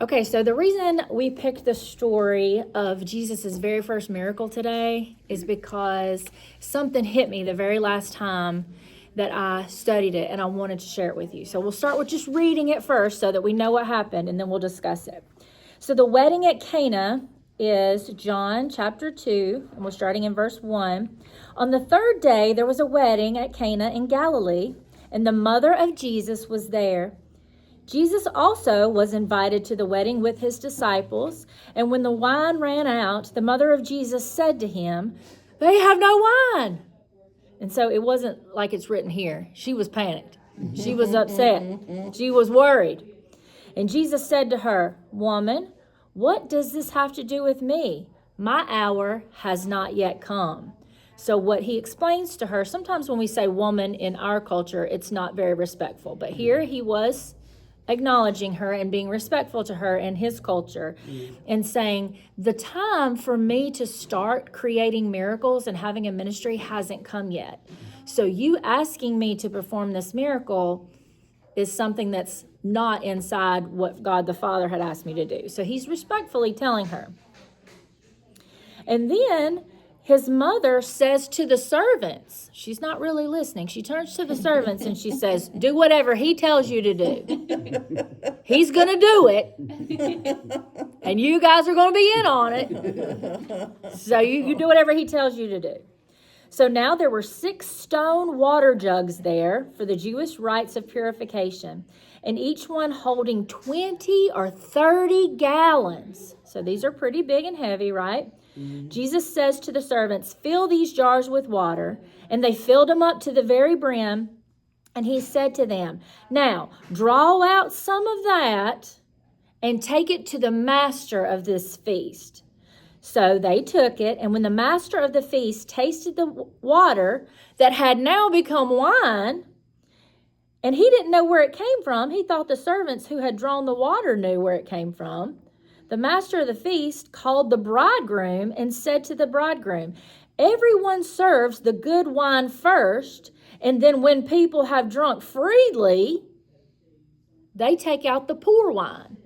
Okay, so the reason we picked the story of Jesus' very first miracle today is because something hit me the very last time that I studied it, and I wanted to share it with you. So we'll start with just reading it first so that we know what happened, and then we'll discuss it. So the wedding at Cana is John chapter 2, and we're starting in verse 1. On the third day, there was a wedding at Cana in Galilee, and the mother of Jesus was there. Jesus also was invited to the wedding with his disciples, and when the wine ran out, the mother of Jesus said to him, "They have no wine." And so it wasn't like it's written here. She was panicked. She was upset. She was worried. And Jesus said to her, "Woman, what does this have to do with me? My hour has not yet come." So what he explains to her, sometimes when we say woman in our culture, it's not very respectful. But here he was acknowledging her and being respectful to her in his culture and saying, the time for me to start creating miracles and having a ministry hasn't come yet. So you asking me to perform this miracle is something that's not inside what God the Father had asked me to do. So he's respectfully telling her. And then his mother says to the servants, she's not really listening. She turns to the servants and she says, "Do whatever he tells you to do. He's going to do it. And you guys are going to be in on it. So you do whatever he tells you to do." So now there were 6 stone water jugs there for the Jewish rites of purification, and each one holding 20 or 30 gallons. So these are pretty big and heavy, right? Jesus says to the servants, "Fill these jars with water." And they filled them up to the very brim. And he said to them, "Now draw out some of that and take it to the master of this feast." So they took it, and when the master of the feast tasted the water that had now become wine, and he didn't know where it came from, he thought the servants who had drawn the water knew where it came from. The master of the feast called the bridegroom and said to the bridegroom, "Everyone serves the good wine first, and then when people have drunk freely, they take out the poor wine."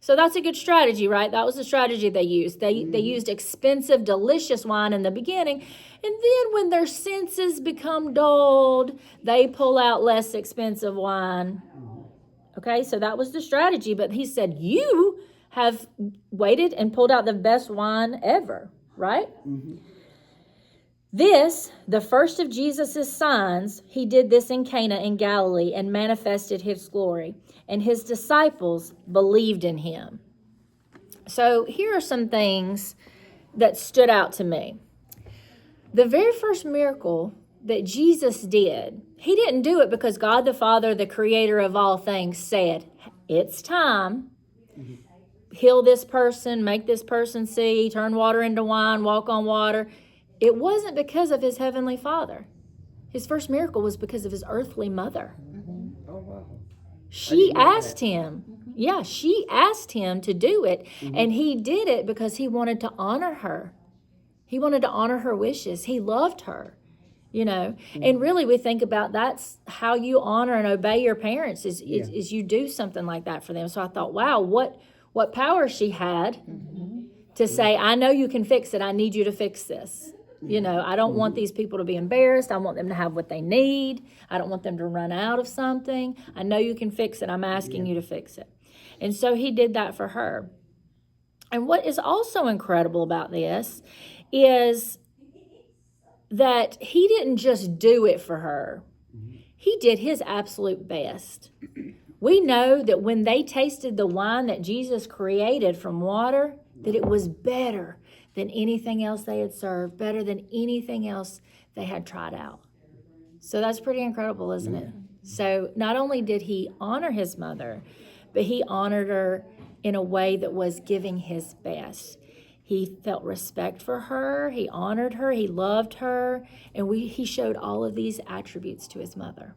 So that's a good strategy, right? That was the strategy they used. They used expensive, delicious wine in the beginning, and then when their senses become dulled, they pull out less expensive wine. Okay, so that was the strategy. But he said, "You have waited and pulled out the best wine ever," right? This, the first of Jesus' signs, he did this in Cana in Galilee and manifested his glory, and his disciples believed in him. So here are some things that stood out to me. The very first miracle that Jesus did, he didn't do it because God the Father, the creator of all things, said, "It's time. Heal this person, make this person see, turn water into wine, walk on water." It wasn't because of his heavenly Father. His first miracle was because of his earthly mother. Oh, wow. She asked him. Yeah, she asked him to do it. And he did it because he wanted to honor her. He wanted to honor her wishes. He loved her, you know. And really, we think about that's how you honor and obey your parents is you do something like that for them. So I thought, wow, what power she had to say, "I know you can fix it. I need you to fix this. You know, I don't want these people to be embarrassed. I want them to have what they need. I don't want them to run out of something. I know you can fix it. I'm asking you to fix it." And so he did that for her. And what is also incredible about this is that he didn't just do it for her. He did his absolute best. We know that when they tasted the wine that Jesus created from water, that it was better than anything else they had served, better than anything else they had tried out. So that's pretty incredible, isn't it? So not only did he honor his mother, but he honored her in a way that was giving his best. He felt respect for her, he honored her, he loved her, and he showed all of these attributes to his mother.